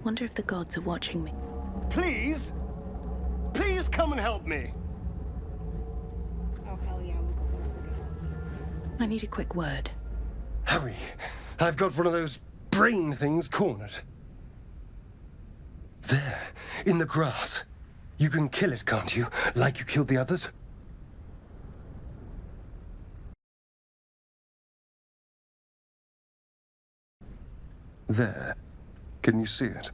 Wonder if the gods are watching me. Please? Please come and help me! Oh, hell yeah, we're gonna help you. I need a quick word. Hurry! I've got one of those brain things cornered. There, in the grass. You can kill it, can't you? Like you killed the others? There. Can you see it?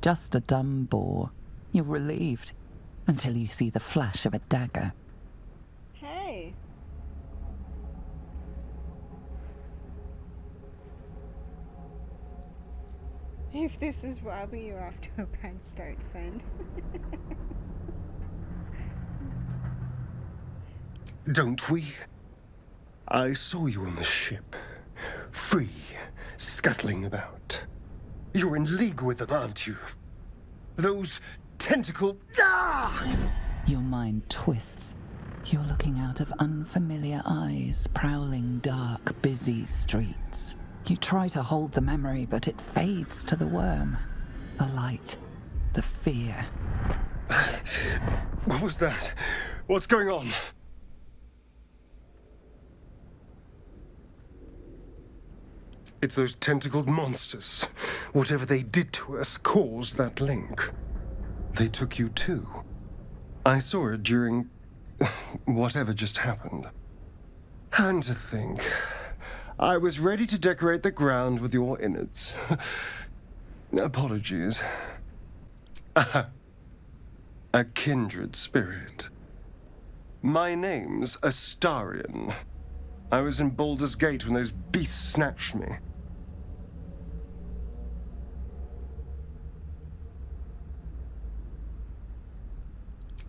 Just a dumb boar. You're relieved until you see the flash of a dagger. Hey. If this is Robbie, you're off to a bad start, friend. Don't we? I saw you on the ship. Free, scuttling about. You're in league with them, aren't you? Those tentacle... Ah! Your mind twists. You're looking out of unfamiliar eyes, prowling dark, busy streets. You try to hold the memory, but it fades to the worm. The light. The fear. What was that? What's going on? It's those tentacled monsters. Whatever they did to us caused that link. They took you too. I saw it during... whatever just happened. And to think... I was ready to decorate the ground with your innards. Apologies. A kindred spirit. My name's Astarion. I was in Baldur's Gate when those beasts snatched me.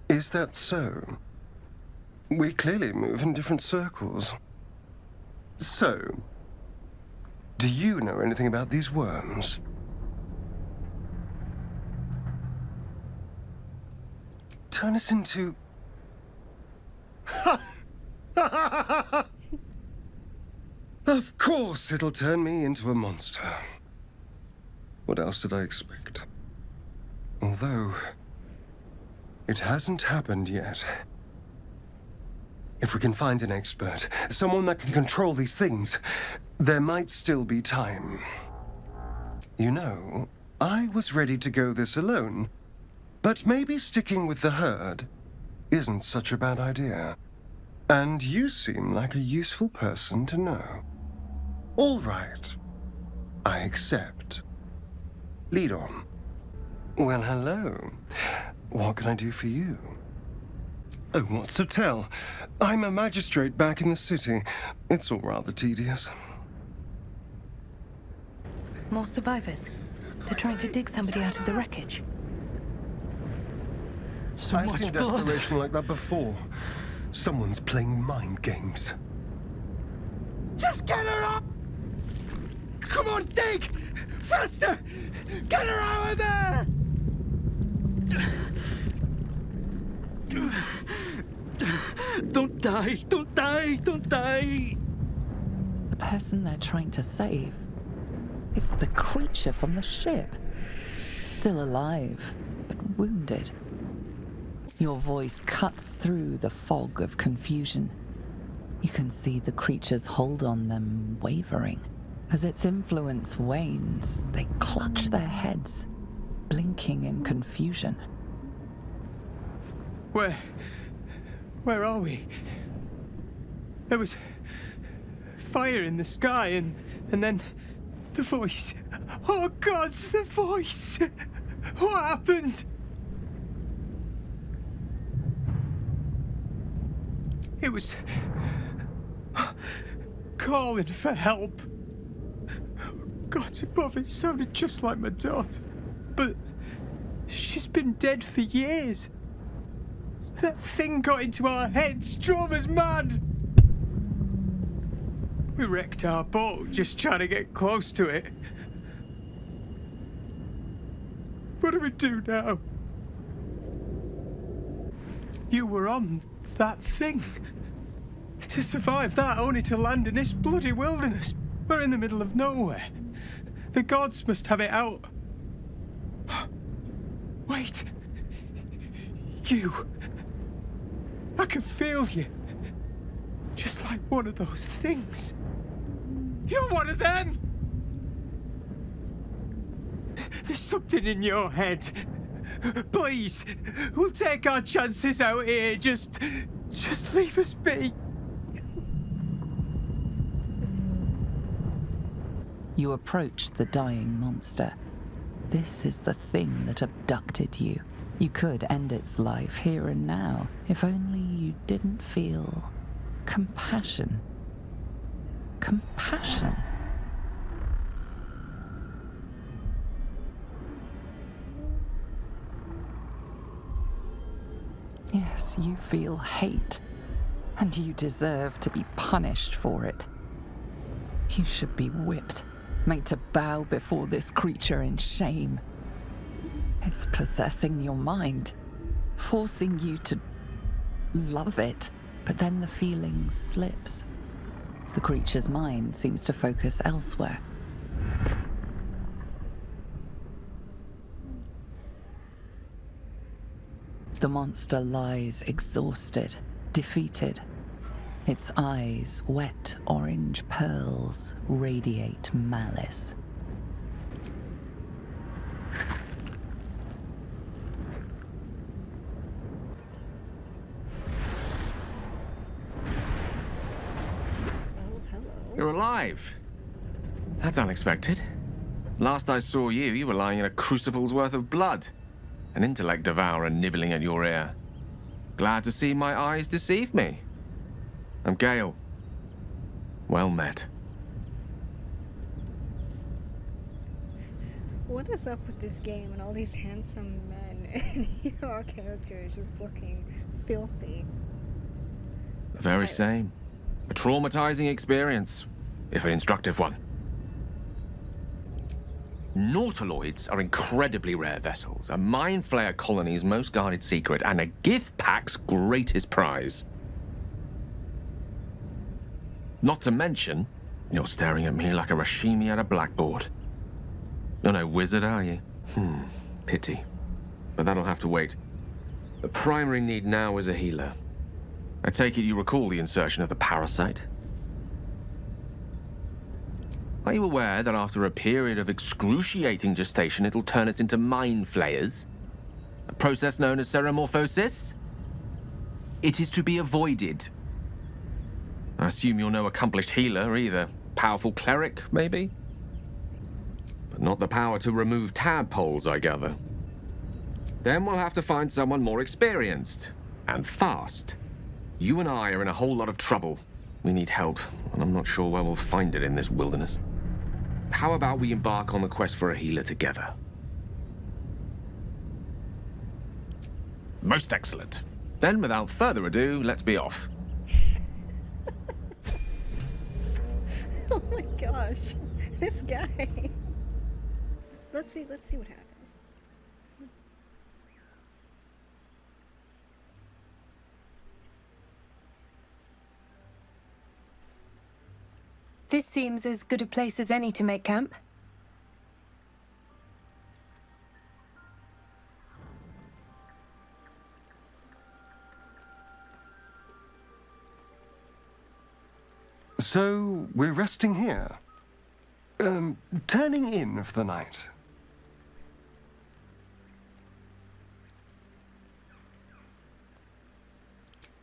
Is that so? We clearly move in different circles. So, do you know anything about these worms? Turn us into... Of course it'll turn me into a monster. What else did I expect? Although, it hasn't happened yet. If we can find an expert, someone that can control these things, there might still be time. You know, I was ready to go this alone, but maybe sticking with the herd isn't such a bad idea. And you seem like a useful person to know. All right, I accept. Lead on. Well, hello. What can I do for you? Oh, what's to tell? I'm a magistrate back in the city. It's all rather tedious. More survivors. They're trying to dig somebody out of the wreckage. So I've much seen blood. desperation like that before. Someone's playing mind games. Just get her up! Come on, dig! Faster! Get her out of there! Don't die! Don't die! Don't die! The person they're trying to save is the creature from the ship. Still alive, but wounded. Your voice cuts through the fog of confusion. You can see the creature's hold on them wavering. As its influence wanes, they clutch their heads, blinking in confusion. Where are we? There was fire in the sky and then the voice. Oh God, the voice! What happened? It was calling for help. God above, it sounded just like my daughter. But she's been dead for years. That thing got into our heads, drove us mad. We wrecked our boat just trying to get close to it. What do we do now? You were on that thing. To survive that, only to land in this bloody wilderness. We're in the middle of nowhere. The gods must have it out. Wait. You. I can feel you. Just like one of those things. You're one of them! There's something in your head. Please, we'll take our chances out here. Just leave us be. You approach the dying monster. This is the thing that abducted you. You could end its life here and now, if only you didn't feel compassion. Compassion. Yes, you feel hate, and you deserve to be punished for it. You should be whipped, made to bow before this creature in shame. It's possessing your mind, forcing you to love it, but then the feeling slips. The creature's mind seems to focus elsewhere. The monster lies exhausted, defeated. Its eyes, wet orange pearls, radiate malice. You're alive. That's unexpected. Last I saw you, you were lying in a crucible's worth of blood. An intellect devourer nibbling at your ear. Glad to see my eyes deceive me. I'm Gale. Well met. What is up with this game and all these handsome men and our characters just looking filthy? The very same. A traumatizing experience, if an instructive one. Nautiloids are incredibly rare vessels, a mind flayer colony's most guarded secret, and a gift pack's greatest prize. Not to mention, you're staring at me like a Rashimi at a blackboard. You're no wizard, are you? Pity. But that'll have to wait. The primary need now is a healer. I take it you recall the insertion of the parasite? Are you aware that after a period of excruciating gestation, it'll turn us into mind flayers? A process known as ceremorphosis? It is to be avoided. I assume you're no accomplished healer either. Powerful cleric, maybe? But not the power to remove tadpoles, I gather. Then we'll have to find someone more experienced. And fast. You and I are in a whole lot of trouble. We need help, and I'm not sure where we'll find it in this wilderness. How about we embark on the quest for a healer together? Most excellent. Then, without further ado, let's be off. Oh my gosh, this guy. Let's see what happens. This seems as good a place as any to make camp. So, we're resting here? Turning in for the night?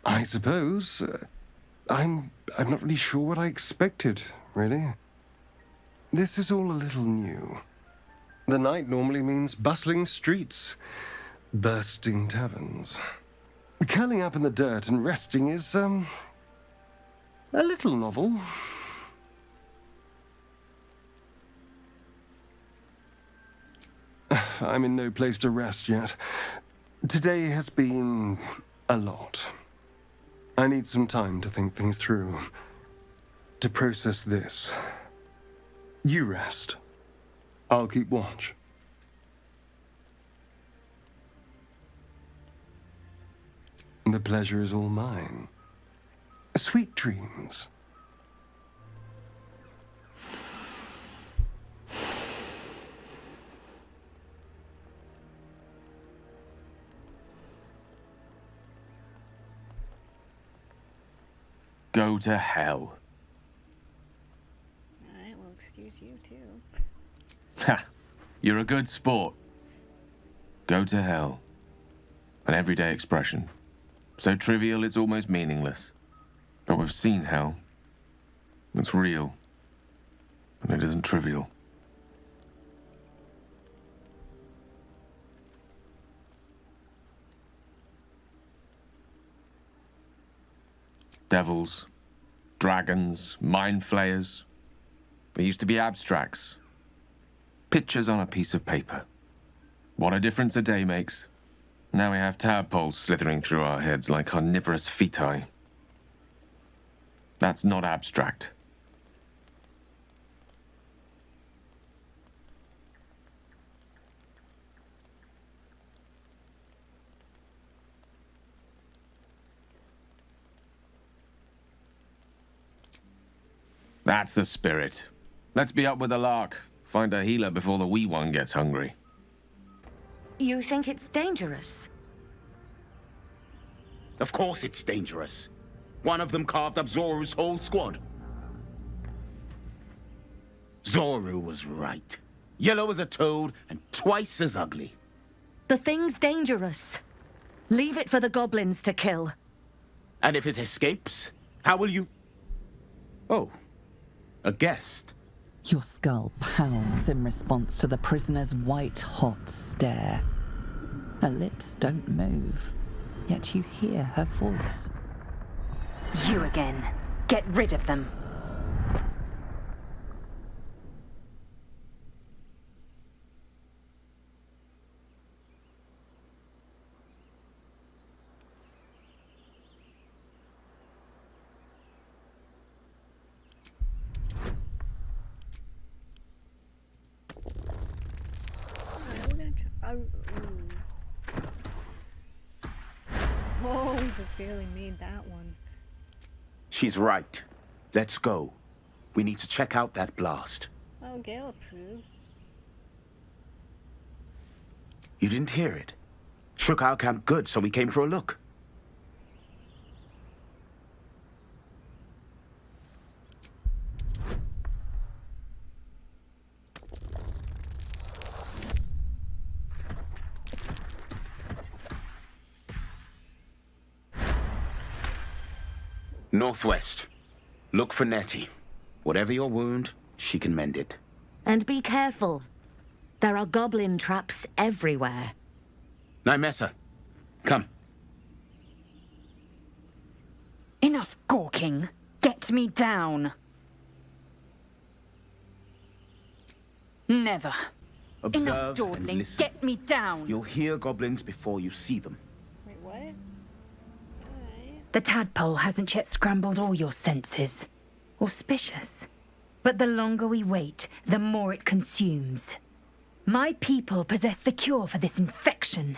I suppose. I'm not really sure what I expected, really. This is all a little new. The night normally means bustling streets, bursting taverns. Curling up in the dirt and resting is, a little novel. I'm in no place to rest yet. Today has been a lot. I need some time to think things through, to process this. You rest. I'll keep watch. The pleasure is all mine. Sweet dreams. Go to hell. I will excuse you too. Ha! You're a good sport. Go to hell. An everyday expression. So trivial it's almost meaningless. But we've seen hell. It's real. And it isn't trivial. Devils, dragons, mind flayers. They used to be abstracts. Pictures on a piece of paper. What a difference a day makes. Now we have tadpoles slithering through our heads like carnivorous feti. That's not abstract. That's the spirit. Let's be up with the lark. Find a healer before the wee one gets hungry. You think it's dangerous? Of course it's dangerous. One of them carved up Zoru's whole squad. Zoru was right. Yellow as a toad and twice as ugly. The thing's dangerous. Leave it for the goblins to kill. And if it escapes, how will you... Oh, a guest. Your skull pounds in response to the prisoner's white-hot stare. Her lips don't move, yet you hear her voice. You again. Get rid of them. Oh, we just barely made that one. She's right. Let's go. We need to check out that blast. Oh, Gale approves. You didn't hear it? Shook our camp good, so we came for a look. Northwest. Look for Nettie. Whatever your wound, she can mend it. And be careful. There are goblin traps everywhere. Nymessa, come. Enough gawking. Get me down. Never. Observe Enough and dawdling. listen. Get me down. You'll hear goblins before you see them. Wait, what? Alright. The tadpole hasn't yet scrambled all your senses. Auspicious. But the longer we wait, the more it consumes. My people possess the cure for this infection.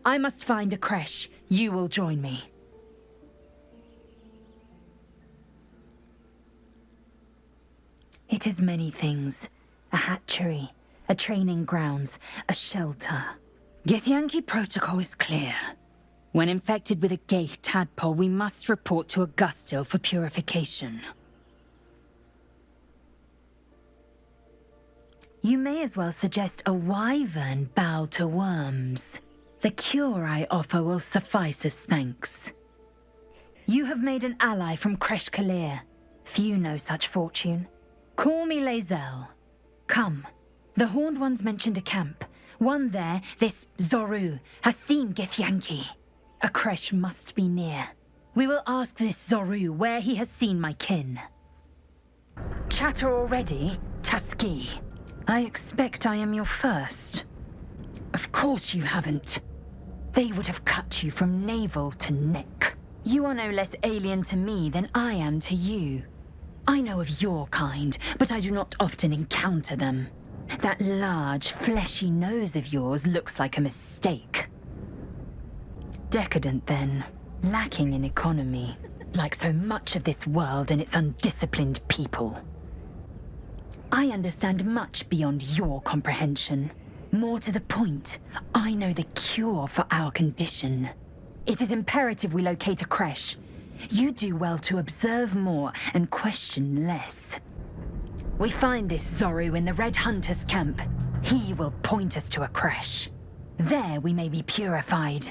I must find a creche. You will join me. It is many things. A hatchery, a training grounds, a shelter. Githyanki protocol is clear. When infected with a gay tadpole, we must report to Augustil for purification. You may as well suggest a wyvern bow to worms. The cure I offer will suffice as thanks. You have made an ally from Kresh Kalir. Few know such fortune. Call me Lae'Zel. Come. The Horned Ones mentioned a camp. One there, this Zoru, has seen Githyanki. A creche must be near. We will ask this Zoru where he has seen my kin. Chatter already, Tuski? I expect I am your first. Of course you haven't. They would have cut you from navel to neck. You are no less alien to me than I am to you. I know of your kind, but I do not often encounter them. That large, fleshy nose of yours looks like a mistake. Decadent, then. Lacking in economy, like so much of this world and its undisciplined people. I understand much beyond your comprehension. More to the point, I know the cure for our condition. It is imperative we locate a creche. You do well to observe more and question less. We find this Zorru in the Red Hunter's camp. He will point us to a creche. There we may be purified.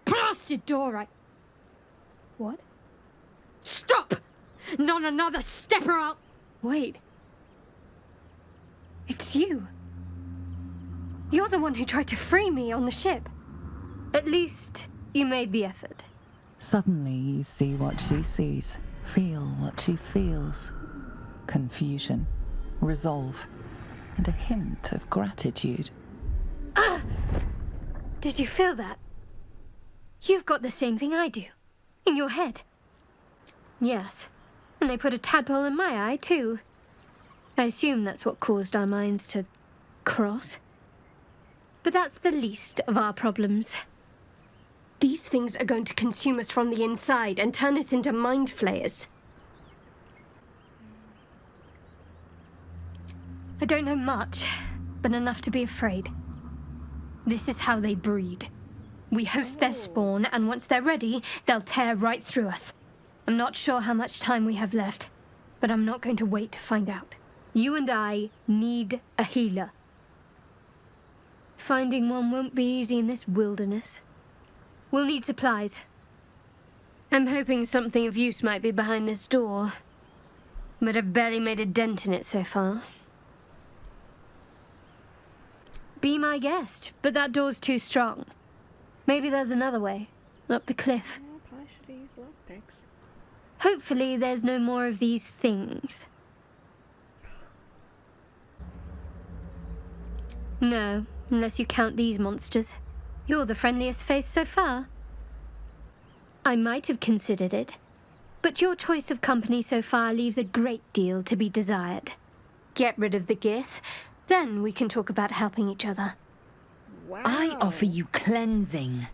Blasted door, What? Stop! Not another step or I'll... Wait. It's you. You're the one who tried to free me on the ship. At least, you made the effort. Suddenly you see what she sees, feel what she feels. Confusion, resolve, and a hint of gratitude. Did you feel that? You've got the same thing I do. In your head. Yes. And they put a tadpole in my eye, too. I assume that's what caused our minds to cross. But that's the least of our problems. These things are going to consume us from the inside and turn us into mind flayers. I don't know much, but enough to be afraid. This is how they breed. We host their spawn, and once they're ready, they'll tear right through us. I'm not sure how much time we have left, but I'm not going to wait to find out. You and I need a healer. Finding one won't be easy in this wilderness. We'll need supplies. I'm hoping something of use might be behind this door, but I've barely made a dent in it so far. Be my guest, but that door's too strong. Maybe there's another way, up the cliff. Yeah, probably should have used lockpicks. Hopefully there's no more of these things. No, unless you count these monsters. You're the friendliest face so far. I might have considered it, but your choice of company so far leaves a great deal to be desired. Get rid of the Gith, then we can talk about helping each other. Wow. I offer you cleansing.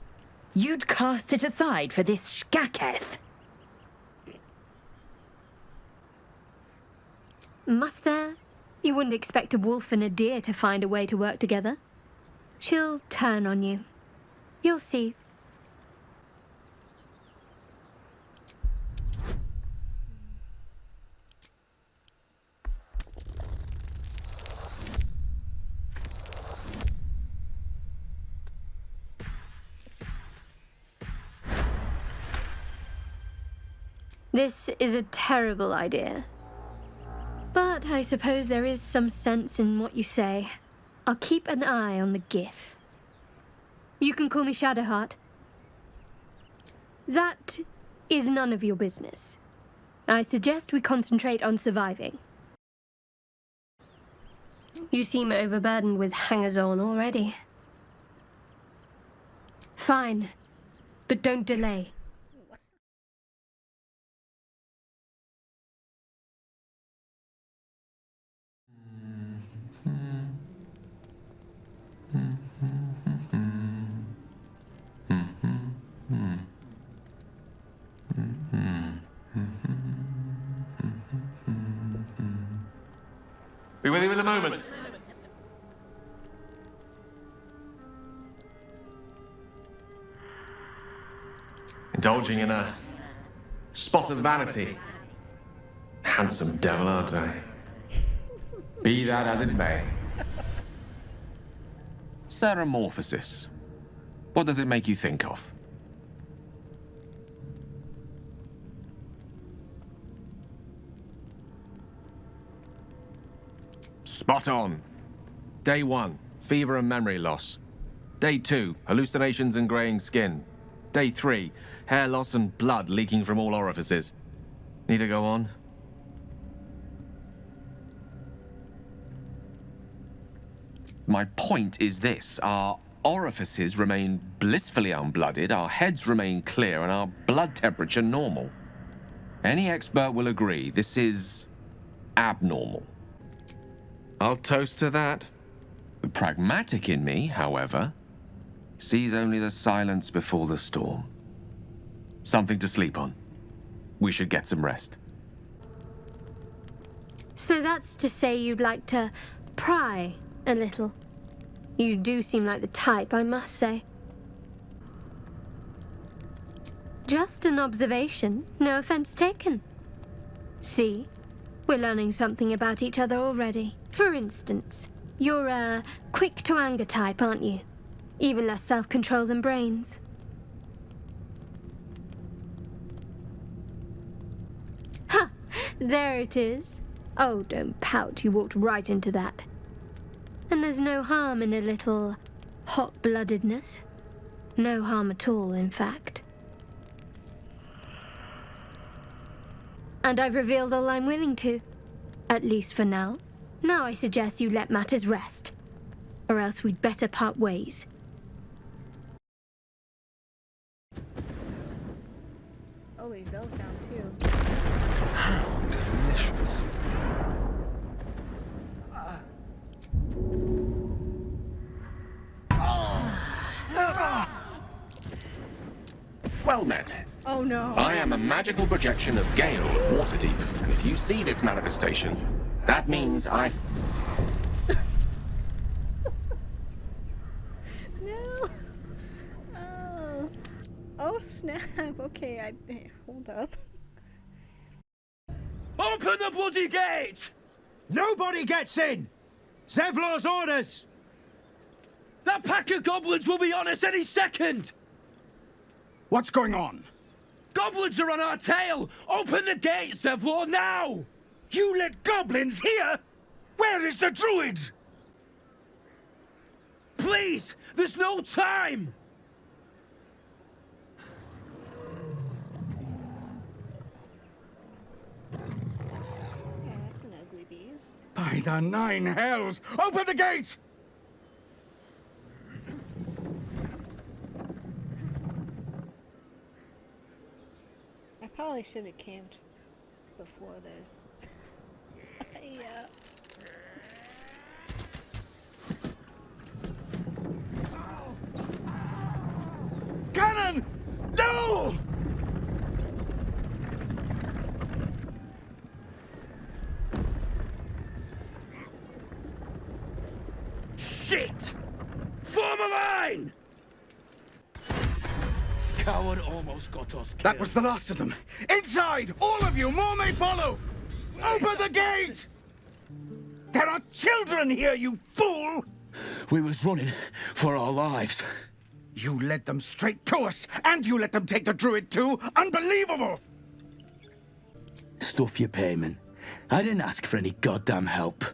You'd cast it aside for this Shkaketh. Must there? You wouldn't expect a wolf and a deer to find a way to work together. She'll turn on you. You'll see. This is a terrible idea. But I suppose there is some sense in what you say. I'll keep an eye on the Gith. You can call me Shadowheart. That is none of your business. I suggest we concentrate on surviving. You seem overburdened with hangers-on already. Fine, but don't delay. Be with you in a moment. Indulging in a spot of vanity. Handsome devil, aren't I? Be that as it may. Ceramorphosis. What does it make you think of? Spot on. Day 1, fever and memory loss. Day 2, hallucinations and greying skin. Day 3, hair loss and blood leaking from all orifices. Need to go on? My point is this. Our orifices remain blissfully unblooded, our heads remain clear, and our blood temperature normal. Any expert will agree this is abnormal. I'll toast to that. The pragmatic in me, however, sees only the silence before the storm. Something to sleep on. We should get some rest. So that's to say you'd like to pry a little. You do seem like the type, I must say. Just an observation, no offense taken. See, we're learning something about each other already. For instance, you're a quick-to-anger type, aren't you? Even less self-control than brains. Ha! There it is. Oh, don't pout, you walked right into that. And there's no harm in a little hot-bloodedness. No harm at all, in fact. And I've revealed all I'm willing to. At least for now. Now I suggest you let matters rest. Or else we'd better part ways. Oh, Lae'Zel's down too. Delicious. Well met. Oh no. I am a magical projection of Gale of Waterdeep, and if you see this manifestation, that means I... No. Oh. Oh snap. Okay, hey, hold up. Open the bloody gate! Nobody gets in! Zevlor's orders! That pack of goblins will be on us any second! What's going on? Goblins are on our tail! Open the gate, Zevlor, now! You let goblins here? Where is the Druids? Please, there's no time! Yeah, that's an ugly beast. By the 9 hells! Open the gate! I probably should have camped before this. Yeah. Cannon! No! Shit! Form a line! Coward almost got us killed. That was the last of them. Inside! All of you! More may follow! Open the gate! There are children here, you fool! We was running for our lives. You led them straight to us, and you let them take the Druid too? Unbelievable! Stuff your payment. I didn't ask for any goddamn help.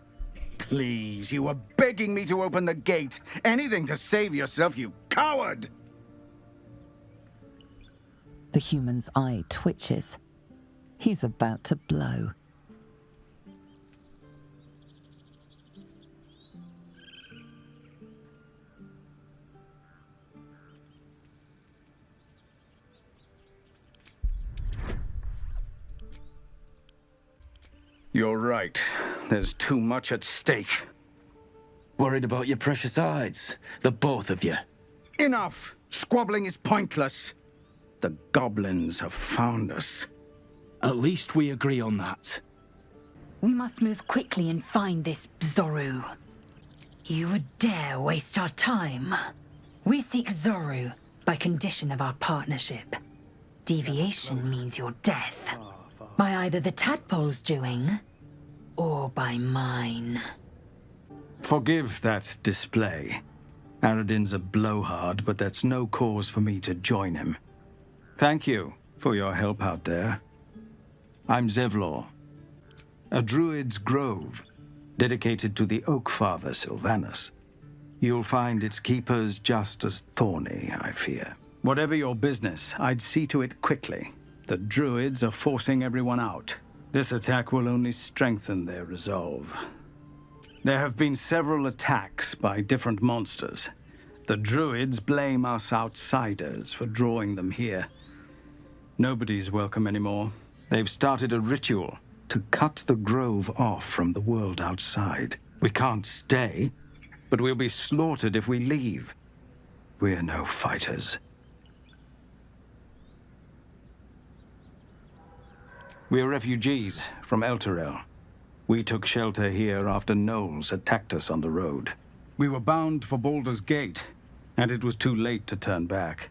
Please, you were begging me to open the gate. Anything to save yourself, you coward! The human's eye twitches. He's about to blow. You're right. There's too much at stake. Worried about your precious hides, the both of you. Enough! Squabbling is pointless. The goblins have found us. At least we agree on that. We must move quickly and find this Zoru. You would dare waste our time? We seek Zoru by condition of our partnership. Deviation means your death. By either the tadpole's doing, or by mine. Forgive that display. Aradin's a blowhard, but that's no cause for me to join him. Thank you for your help out there. I'm Zevlor, a Druid's grove dedicated to the Oak Father Sylvanus. You'll find its keepers just as thorny, I fear. Whatever your business, I'd see to it quickly. The Druids are forcing everyone out. This attack will only strengthen their resolve. There have been several attacks by different monsters. The Druids blame us outsiders for drawing them here. Nobody's welcome anymore. They've started a ritual to cut the grove off from the world outside. We can't stay. but we'll be slaughtered if we leave. We're no fighters. We're refugees from Elturel. We took shelter here after gnolls attacked us on the road. We were bound for Baldur's Gate, and it was too late to turn back.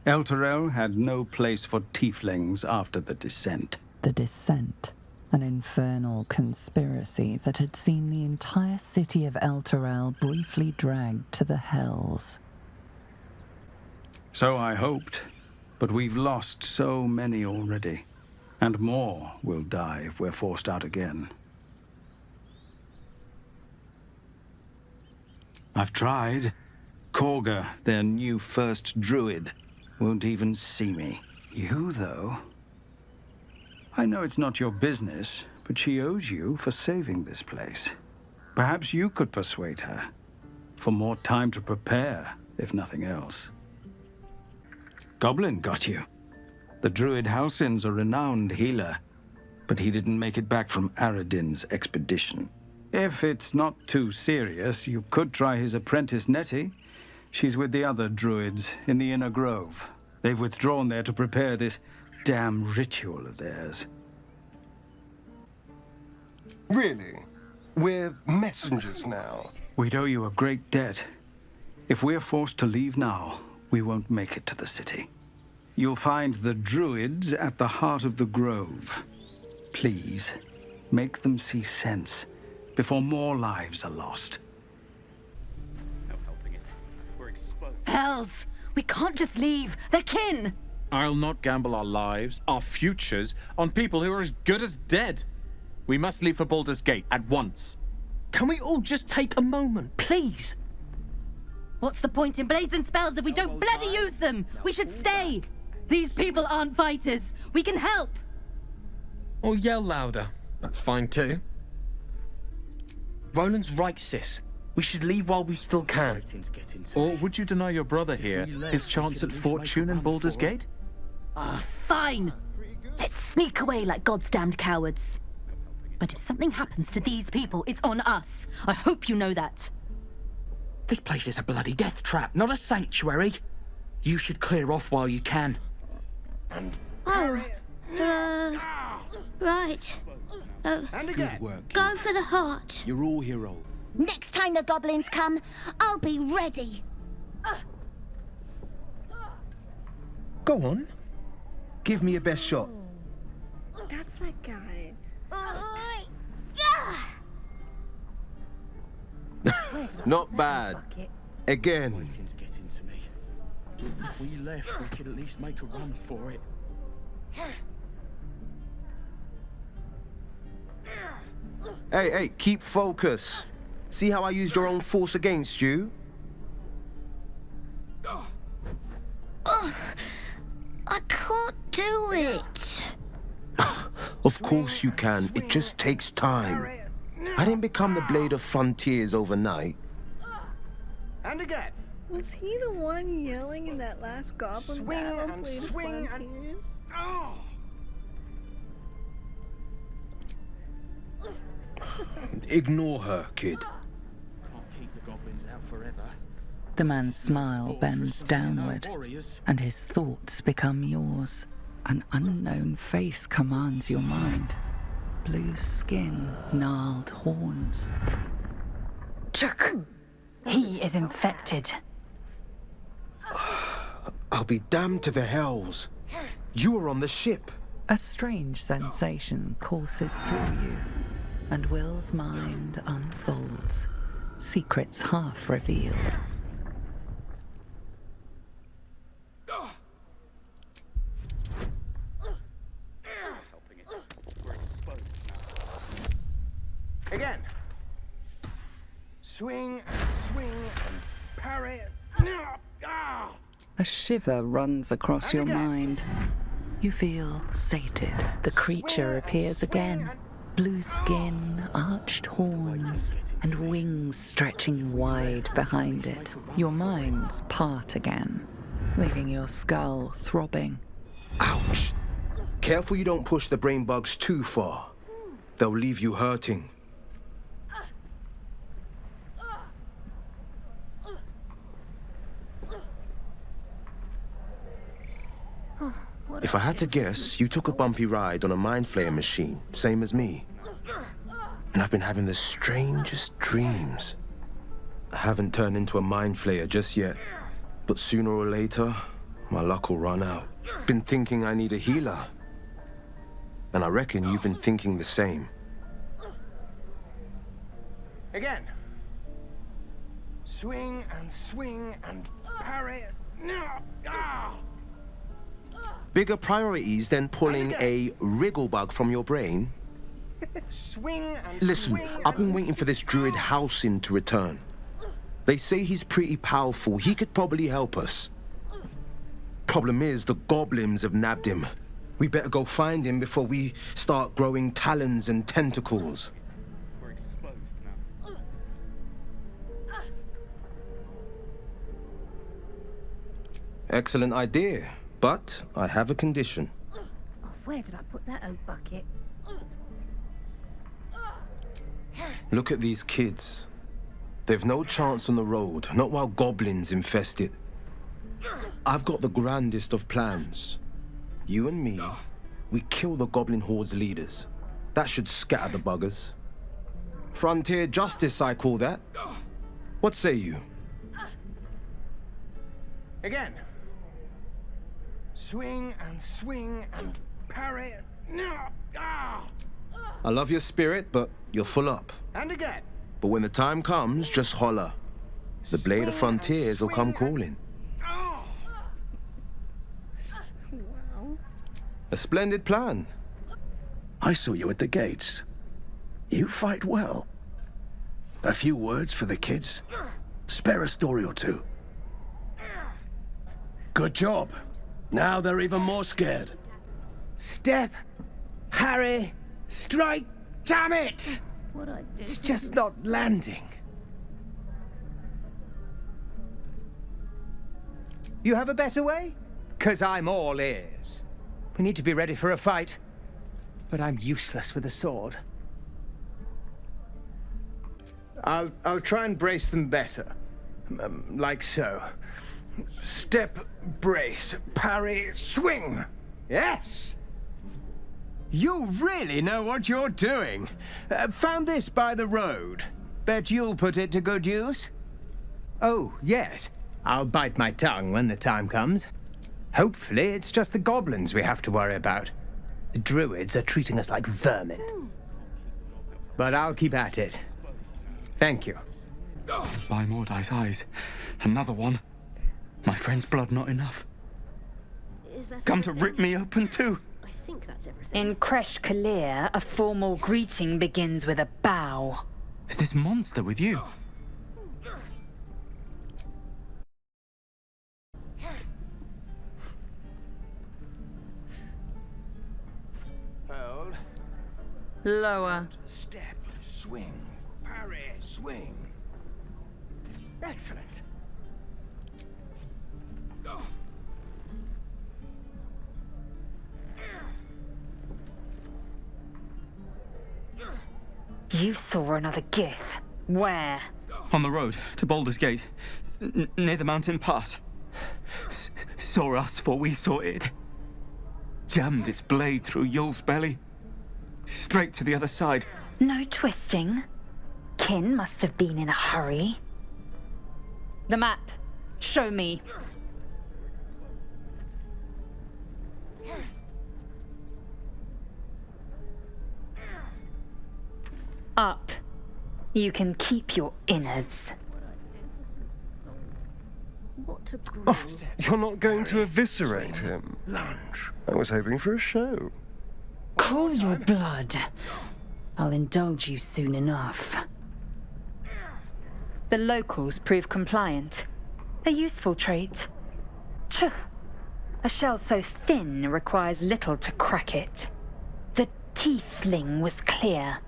Elturel had no place for Tieflings after the Descent. The Descent, an infernal conspiracy that had seen the entire city of Elturel briefly dragged to the Hells. So I hoped, but we've lost so many already. And more will die if we're forced out again. I've tried. Kagha, their new first druid, won't even see me. You, though? I know it's not your business, but she owes you for saving this place. Perhaps you could persuade her. For more time to prepare, if nothing else. Goblin got you. The druid Halsin's a renowned healer, but he didn't make it back from Aradin's expedition. If it's not too serious, you could try his apprentice Nettie. She's with the other druids in the Inner Grove. They've withdrawn there to prepare this damn ritual of theirs. Really? We're messengers now. We'd owe you a great debt. If we're forced to leave now, we won't make it to the city. You'll find the druids at the heart of the grove. Please, make them see sense before more lives are lost. Hells! We can't just leave. They're kin! I'll not gamble our lives, our futures, on people who are as good as dead. We must leave for Baldur's Gate at once. Can we all just take a moment, please? What's the point in blazing spells if we don't bloody use them? We should stay! These people aren't fighters. We can help! Or yell louder. That's fine too. Roland's right, sis. We should leave while we still can. Or would you deny your brother here his chance at fortune in Baldur's Gate? Fine! Let's sneak away like God's damned cowards. But if something happens to these people, it's on us. I hope you know that. This place is a bloody death trap, not a sanctuary. You should clear off while you can. Right. Good work. Go for the heart. You're all hero. Next time the goblins come, I'll be ready. Go on. Give me your best shot. That's that guy. Not bad. Again. If we left, we could at least make a run for it. Hey, keep focus. See how I used your own force against you? I can't do it. Of course you can. It just takes time. I didn't become the Blade of Frontiers overnight. And again. Was he the one yelling in that last goblin battle? Blade of Frontiers? Ignore her, kid. Can't keep the goblins out forever. The man's smile bends downward, and his thoughts become yours. An unknown face commands your mind. Blue skin, gnarled horns. Chuck! He is infected. I'll be damned to the hells. You were on the ship. A strange sensation courses through you, and Wyll's mind unfolds, secrets half revealed. Again. Swing, and parry. A shiver runs across your mind. You feel sated. The creature appears again. Blue skin, arched horns, and wings stretching wide behind it. Your minds part again, leaving your skull throbbing. Ouch. Careful you don't push the brain bugs too far. They'll leave you hurting. If I had to guess, you took a bumpy ride on a mind flayer machine, same as me. And I've been having the strangest dreams. I haven't turned into a mind flayer just yet, but sooner or later, my luck will run out. Been thinking I need a healer. And I reckon you've been thinking the same. Again. Swing and parry. Ah! Bigger priorities than pulling a wriggle bug from your brain? Swing and Listen, swing I've been waiting for this druid Halsin to return. They say he's pretty powerful. He could probably help us. Problem is, the goblins have nabbed him. We better go find him before we start growing talons and tentacles. We're exposed now. Excellent idea, but I have a condition. Oh, where did I put that old bucket? Look at these kids. They've no chance on the road, not while goblins infest it. I've got the grandest of plans. You and me, we kill the goblin horde's leaders. That should scatter the buggers. Frontier justice, I call that. What say you? Again. Swing and parry. Ah! I love your spirit, but you're full up. And again. But when the time comes, just holler. The blade of frontiers will come calling. Wow. A splendid plan. I saw you at the gates. You fight well. A few words for the kids. Spare a story or two. Good job. Now they're even more scared. Step, parry, strike. Damn it! What I do? It's just not landing. You have a better way? 'Cause I'm all ears. We need to be ready for a fight. But I'm useless with a sword. I'll try and brace them better. Like so. Step, brace, parry, swing. Yes! You really know what you're doing. Found this by the road. Bet you'll put it to good use. Oh, yes. I'll bite my tongue when the time comes. Hopefully, it's just the goblins we have to worry about. The Druids are treating us like vermin. But I'll keep at it. Thank you. By Mordai's eyes. Another one. My friend's blood not enough. Come to rip me open too. In Kresh Kalir, a formal greeting begins with a bow. Is this monster with you? Hold. Lower. Step, swing, parry, swing. Excellent. You saw another Gith. Where? On the road to Baldur's Gate, near the mountain pass. Saw us for we saw it. Jammed its blade through Yul's belly. Straight to the other side. No twisting. Kin must have been in a hurry. The map. Show me. Up. You can keep your innards. Oh, you're not going to eviscerate him? Lunge. I was hoping for a show. Cool your blood. I'll indulge you soon enough. The locals prove compliant. A useful trait. Tch. A shell so thin requires little to crack it. The Tiefling was clear.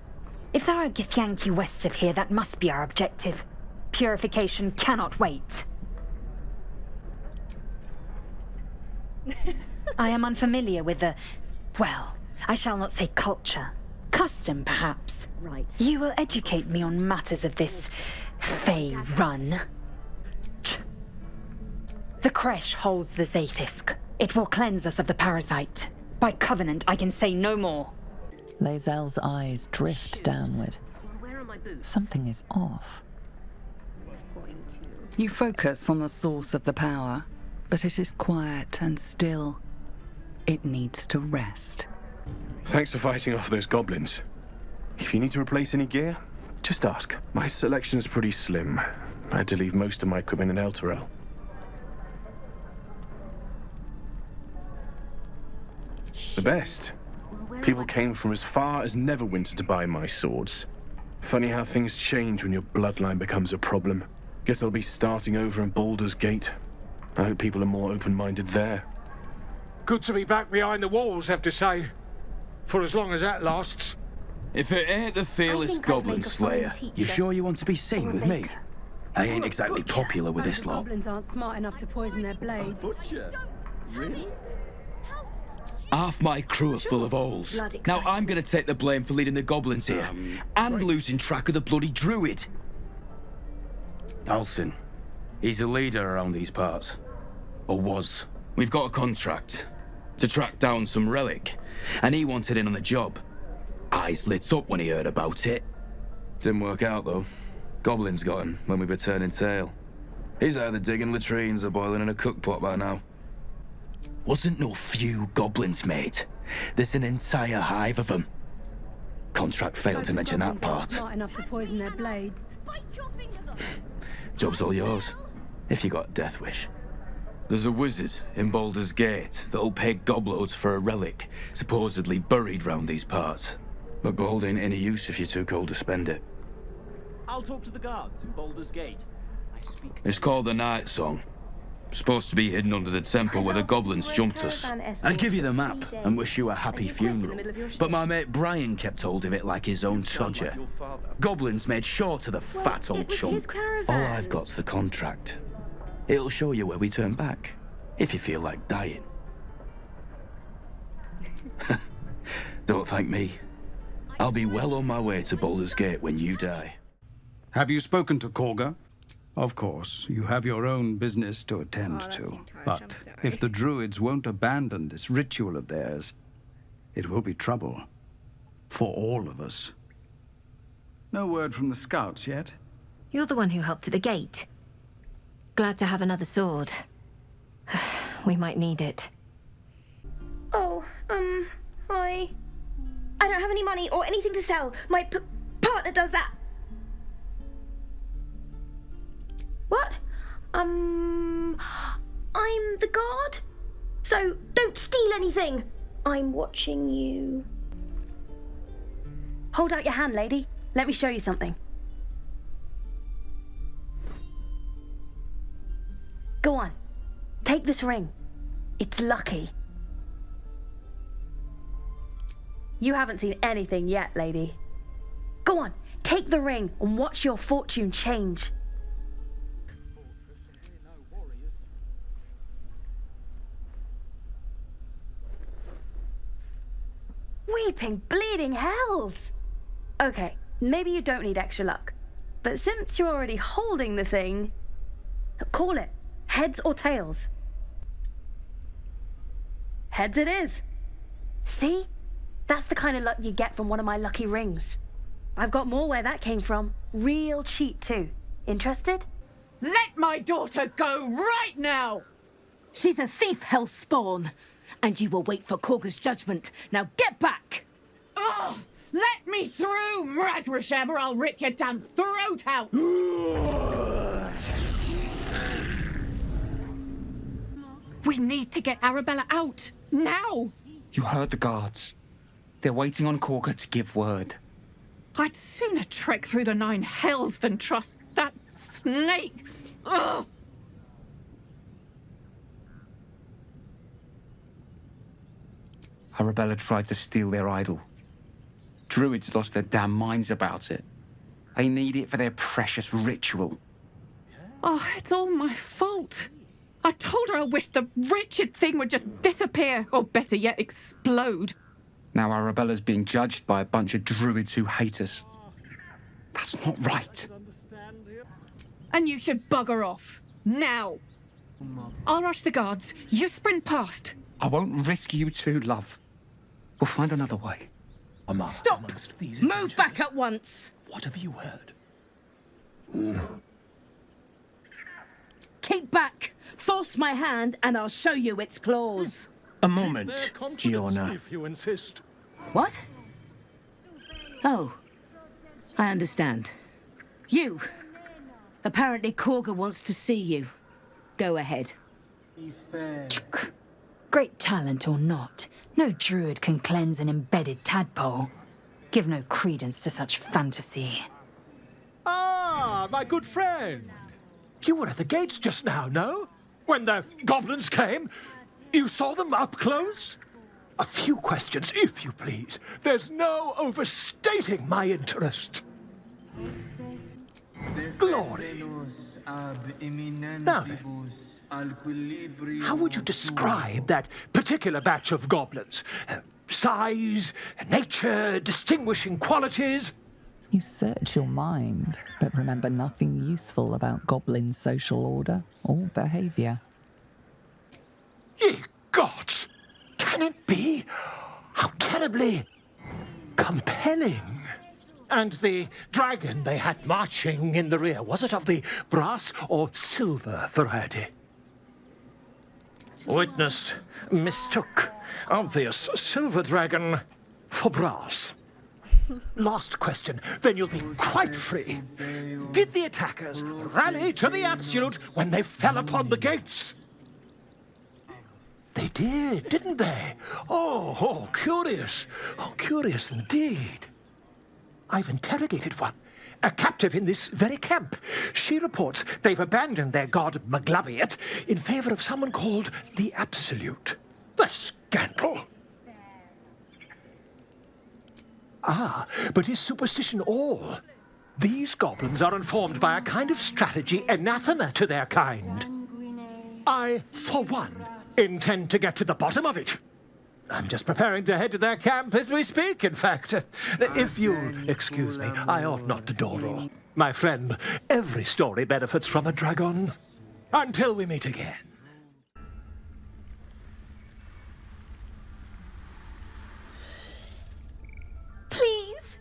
If there are Githyanki west of here, that must be our objective. Purification cannot wait. I am unfamiliar with the... well, I shall not say culture. Custom, perhaps. Right. You will educate me on matters of this... Fey run. The Kresh holds the Zaithisk. It will cleanse us of the parasite. By covenant, I can say no more. Lae'Zel's eyes drift downward. Something is off. You focus on the source of the power, but it is quiet and still. It needs to rest. Thanks for fighting off those goblins. If you need to replace any gear, just ask. My selection's pretty slim. I had to leave most of my equipment in Elturel. The best. People came from as far as Neverwinter to buy my swords. Funny how things change when your bloodline becomes a problem. Guess I'll be starting over in Baldur's Gate. I hope people are more open-minded there. Good to be back behind the walls, have to say. For as long as that lasts. If it ain't the fearless Goblin Slayer, you sure you want to be seen with me? I ain't exactly popular with this lot. Goblins aren't smart enough to poison their blades. Butcher? Really? Half my crew are full of holes. Now I'm going to take the blame for leading the goblins here, and losing track of the bloody Druid. Alcin. He's a leader around these parts. Or was. We've got a contract to track down some relic, and he wanted in on the job. Eyes lit up when he heard about it. Didn't work out, though. Goblins got him when we were turning tail. He's either digging latrines or boiling in a cookpot by now. Wasn't no few goblins, mate. There's an entire hive of them. Contract failed to mention that part. Smart enough to poison their blades. Job's all yours, if you got a death wish. There's a wizard in Baldur's Gate that'll pay gobloads for a relic, supposedly buried round these parts. But gold ain't any use if you're too cold to spend it. I'll talk to the guards in Baldur's Gate. It's called the Night Song. Supposed to be hidden under the temple where the goblins jumped us. I'd give you the map and wish you a happy funeral, but my mate Brian kept hold of it like his own todger. Goblins made sure to the fat old chunk. All I've got's the contract. It'll show you where we turn back, if you feel like dying. Don't thank me. I'll be well on my way to Baldur's Gate when you die. Have you spoken to Kagha? Of course, you have your own business to attend to. But if the Druids won't abandon this ritual of theirs, it will be trouble. For all of us. No word from the scouts yet? You're the one who helped at the gate. Glad to have another sword. We might need it. Oh, hi. I don't have any money or anything to sell. My partner does that. What? I'm the guard. So don't steal anything. I'm watching you. Hold out your hand, lady. Let me show you something. Go on. Take this ring. It's lucky. You haven't seen anything yet, lady. Go on, take the ring and watch your fortune change. Weeping, bleeding hells! Okay, maybe you don't need extra luck. But since you're already holding the thing, call it. Heads or tails? Heads it is. See? That's the kind of luck you get from one of my lucky rings. I've got more where that came from. Real cheap too. Interested? Let my daughter go right now! She's a thief, hellspawn. And you will wait for Kagha's judgment. Now get back! Oh, let me through, Mragrashem, or I'll rip your damn throat out! We need to get Arabella out, now! You heard the guards. They're waiting on Kagha to give word. I'd sooner trek through the 9 hells than trust that snake! Ugh! Arabella tried to steal their idol. Druids lost their damn minds about it. They need it for their precious ritual. Oh, it's all my fault. I told her I wished the wretched thing would just disappear, or better yet, explode. Now Arabella's being judged by a bunch of druids who hate us. That's not right. And you should bugger off. Now. I'll rush the guards. You sprint past. I won't risk you two, love. We'll find another way. Stop! Move back at once! What have you heard? Keep back! Force my hand and I'll show you its claws. A moment, Fiona. If you insist. What? Oh, I understand. You. Apparently Kagha wants to see you. Go ahead. Great talent or not, no druid can cleanse an embedded tadpole. Give no credence to such fantasy. Ah, my good friend. You were at the gates just now, no? When the goblins came? You saw them up close? A few questions, if you please. There's no overstating my interest. Glory. Now then, how would you describe that particular batch of goblins? Size, nature, distinguishing qualities? You search your mind, but remember nothing useful about goblin social order or behaviour. Ye gods! Can it be? How terribly compelling. And the dragon they had marching in the rear, was it of the brass or silver variety? Witness mistook obvious silver dragon for brass. Last question, then you'll be quite free. Did the attackers rally to the absolute when they fell upon the gates? They did, didn't they? Oh, curious. Oh, curious indeed. I've interrogated one, a captive in this very camp. She reports they've abandoned their god Maglabiat in favor of someone called the Absolute. The scandal! Ah, but is superstition all? These goblins are informed by a kind of strategy anathema to their kind. I, for one, intend to get to the bottom of it. I'm just preparing to head to their camp as we speak, in fact. If you'll excuse me, I ought not to dawdle. My friend, every story benefits from a dragon. Until we meet again. Please.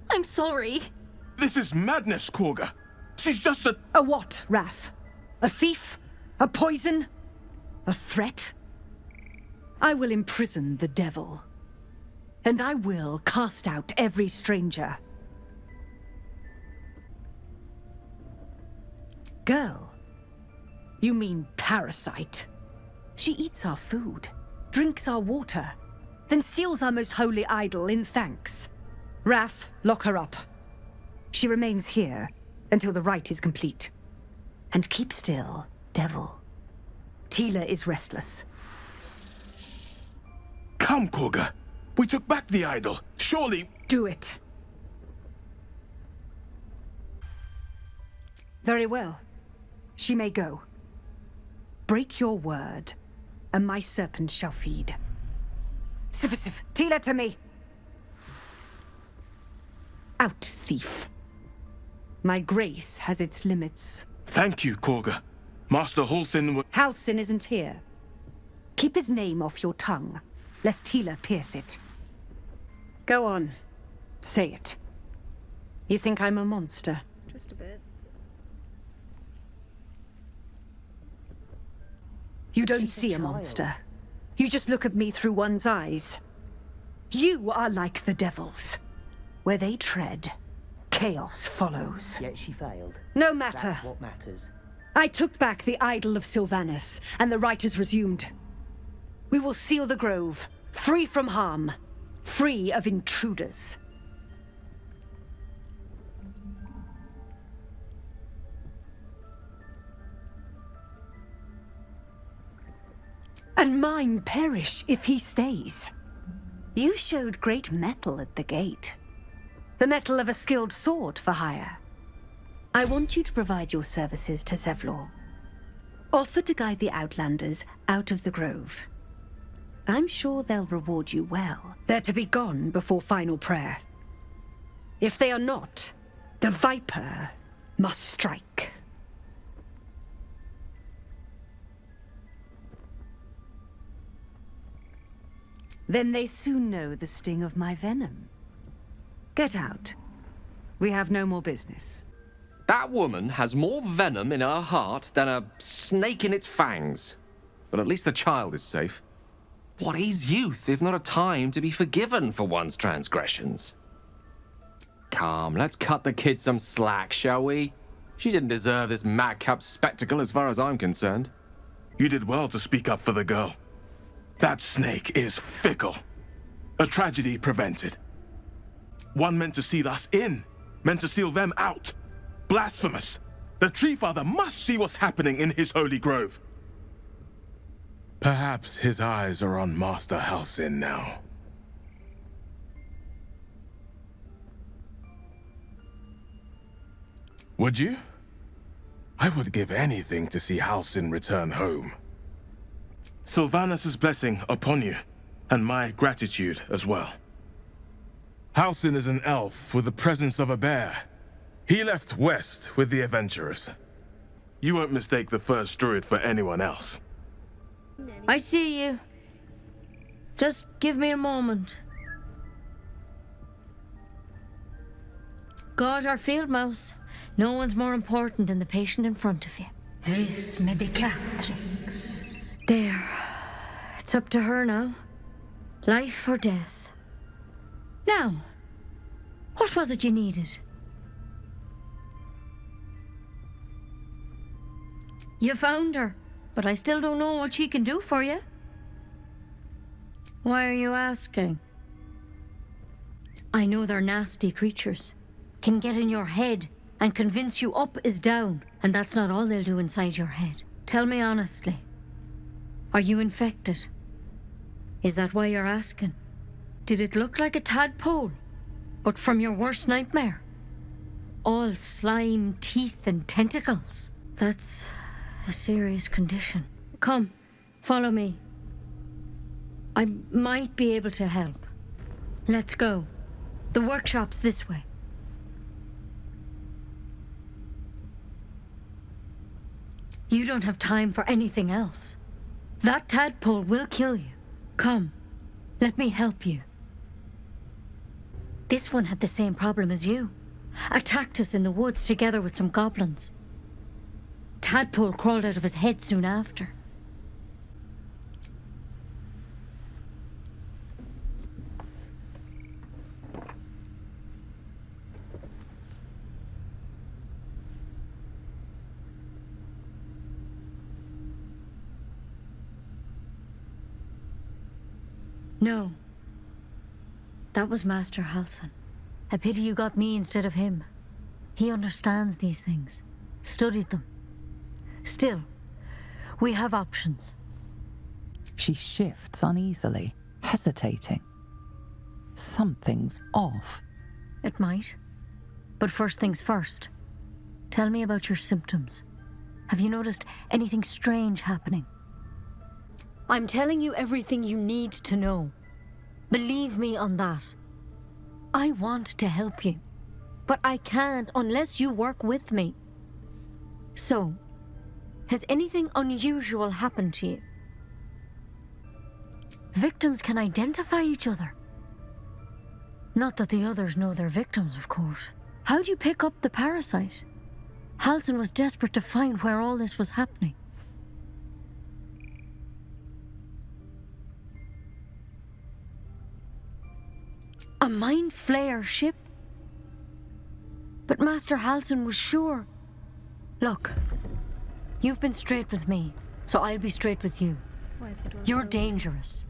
I'm sorry. This is madness, Kagha. She's just a... A what, Wrath? A thief? A poison? A threat? I will imprison the devil. And I will cast out every stranger. Girl? You mean parasite? She eats our food, drinks our water, then steals our most holy idol in thanks. Wrath, lock her up. She remains here until the rite is complete. And keep still, devil. Tila is restless. Come, Kagha. We took back the idol. Surely... Do it. Very well. She may go. Break your word, and my serpent shall feed. Sif, Tila to me! Out, thief. My grace has its limits. Thank you, Kagha. Master Halsin... Halsin isn't here. Keep his name off your tongue, lest Tila pierce it. Go on. Say it. You think I'm a monster? Just a bit. You don't see a monster. You just look at me through one's eyes. You are like the devils. Where they tread, chaos follows. Yet she failed. No matter. That's what matters. I took back the idol of Sylvanus, and the rite is resumed. We will seal the grove, free from harm, free of intruders. And mine perish if he stays. You showed great mettle at the gate. The mettle of a skilled sword for hire. I want you to provide your services to Zevlor. Offer to guide the Outlanders out of the grove. I'm sure they'll reward you well. They're to be gone before final prayer. If they are not, the Viper must strike. Then they soon know the sting of my venom. Get out. We have no more business. That woman has more venom in her heart than a snake in its fangs. But at least the child is safe. What is youth if not a time to be forgiven for one's transgressions? Come, let's cut the kid some slack, shall we? She didn't deserve this madcap spectacle as far as I'm concerned. You did well to speak up for the girl. That snake is fickle. A tragedy prevented. One meant to seal us in, meant to seal them out. Blasphemous. The Tree Father must see what's happening in his holy grove. Perhaps his eyes are on Master Halsin now. Would you? I would give anything to see Halsin return home. Sylvanus' blessing upon you, and my gratitude as well. Halsin is an elf with the presence of a bear. He left west with the adventurers. You won't mistake the first druid for anyone else. I see you. Just give me a moment. God, our field mouse. No one's more important than the patient in front of you. This medicatrix. There. It's up to her now. Life or death. Now, what was it you needed? You found her, but I still don't know what she can do for you. Why are you asking? I know they're nasty creatures. Can get in your head and convince you up is down, and that's not all they'll do inside your head. Tell me honestly, are you infected? Is that why you're asking? Did it look like a tadpole, but from your worst nightmare? All slime, teeth, and tentacles. That's a serious condition. Come, follow me. I might be able to help. Let's go. The workshop's this way. You don't have time for anything else. That tadpole will kill you. Come, let me help you. This one had the same problem as you. Attacked us in the woods together with some goblins. Tadpole crawled out of his head soon after. No. That was Master Halsin. I pity you got me instead of him. He understands these things. Studied them. Still, we have options. She shifts uneasily, hesitating. Something's off. It might. But first things first. Tell me about your symptoms. Have you noticed anything strange happening? I'm telling you everything you need to know. Believe me on that. I want to help you, but I can't unless you work with me. So, has anything unusual happened to you? Victims can identify each other. Not that the others know they're victims, of course. How'd you pick up the parasite? Halsin was desperate to find where all this was happening. A mind flayer ship? But Master Halsin was sure. Look, you've been straight with me, so I'll be straight with you. Why is the door You're closed? dangerous.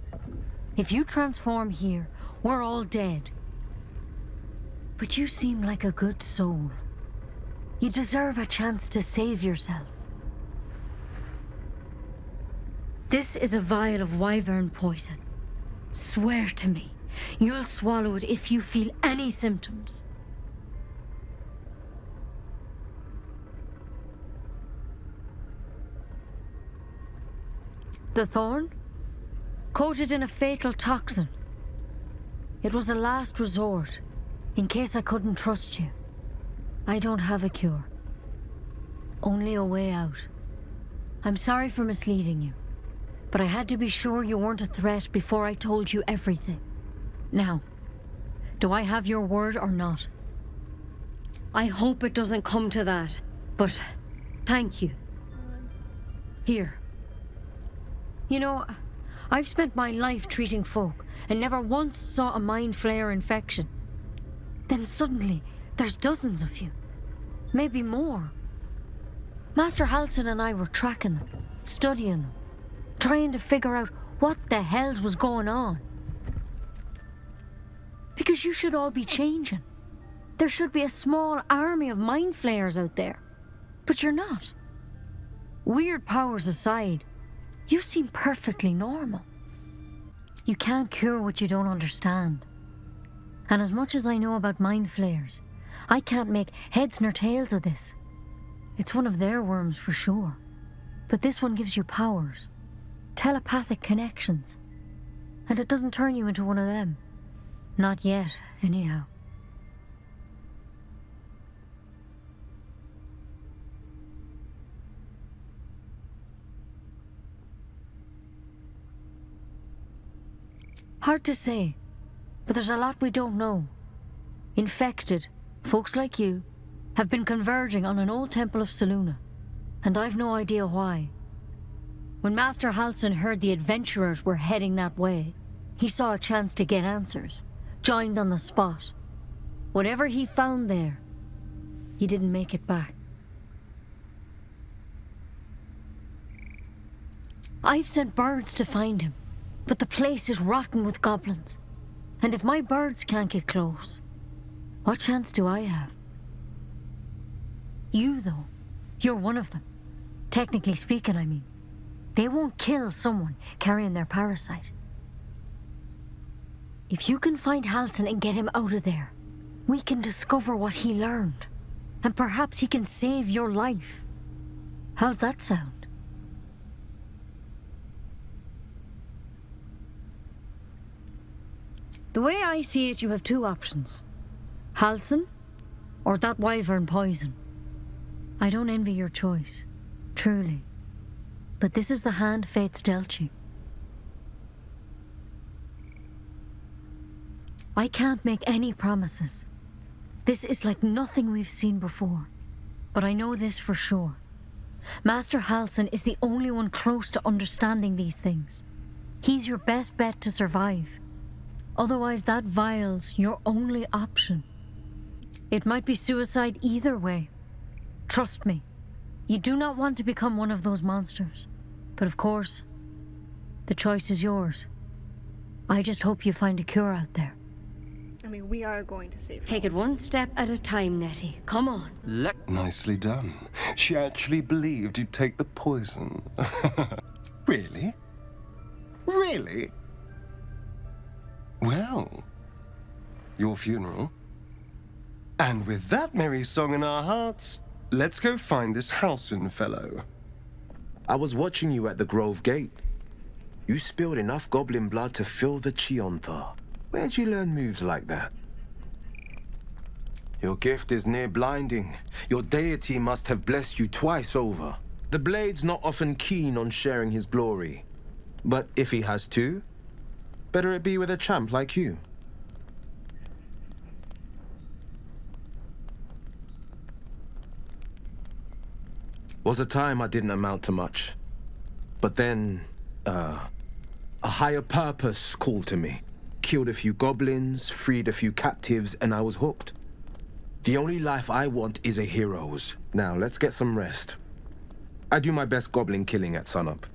If you transform here, we're all dead. But you seem like a good soul. You deserve a chance to save yourself. This is a vial of wyvern poison. Swear to me, you'll swallow it if you feel any symptoms. The thorn? Coated in a fatal toxin. It was a last resort, in case I couldn't trust you. I don't have a cure. Only a way out. I'm sorry for misleading you. But I had to be sure you weren't a threat before I told you everything. Now, do I have your word or not? I hope it doesn't come to that, but thank you. Here. You know, I've spent my life treating folk and never once saw a mind flayer infection. Then suddenly, there's dozens of you. Maybe more. Master Halsin and I were tracking them, studying them, trying to figure out what the hells was going on. Because you should all be changing. There should be a small army of mind flayers out there. But you're not. Weird powers aside, you seem perfectly normal. You can't cure what you don't understand. And as much as I know about mind flayers, I can't make heads nor tails of this. It's one of their worms for sure. But this one gives you powers. Telepathic connections. And it doesn't turn you into one of them. Not yet, anyhow. Hard to say, but there's a lot we don't know. Infected, folks like you, have been converging on an old temple of Selûne, and I've no idea why. When Master Halsin heard the adventurers were heading that way, he saw a chance to get answers, joined on the spot. Whatever he found there, he didn't make it back. I've sent birds to find him, but the place is rotten with goblins. And if my birds can't get close, what chance do I have? You, though, you're one of them. Technically speaking, I mean. They won't kill someone carrying their parasite. If you can find Halsin and get him out of there, we can discover what he learned. And perhaps he can save your life. How's that sound? The way I see it, you have two options. Halsin, or that wyvern poison. I don't envy your choice, truly. But this is the hand fate's dealt you. I can't make any promises. This is like nothing we've seen before. But I know this for sure. Master Halsin is the only one close to understanding these things. He's your best bet to survive. Otherwise, that vial's your only option. It might be suicide either way. Trust me, you do not want to become one of those monsters. But of course, the choice is yours. I just hope you find a cure out there. I mean, we are going to save Take it one step at a time, Nettie. Come on. Nicely done. She actually believed you'd take the poison. Really? Really? Well, your funeral. And with that merry song in our hearts, let's go find this Halsin fellow. I was watching you at the Grove Gate. You spilled enough goblin blood to fill the Chiontha. Where'd you learn moves like that? Your gift is near blinding. Your deity must have blessed you twice over. The Blade's not often keen on sharing his glory. But if he has to, better it be with a champ like you. Was a time I didn't amount to much. But then, a higher purpose called to me. Killed a few goblins, freed a few captives, and I was hooked. The only life I want is a hero's. Now, let's get some rest. I do my best goblin killing at sunup.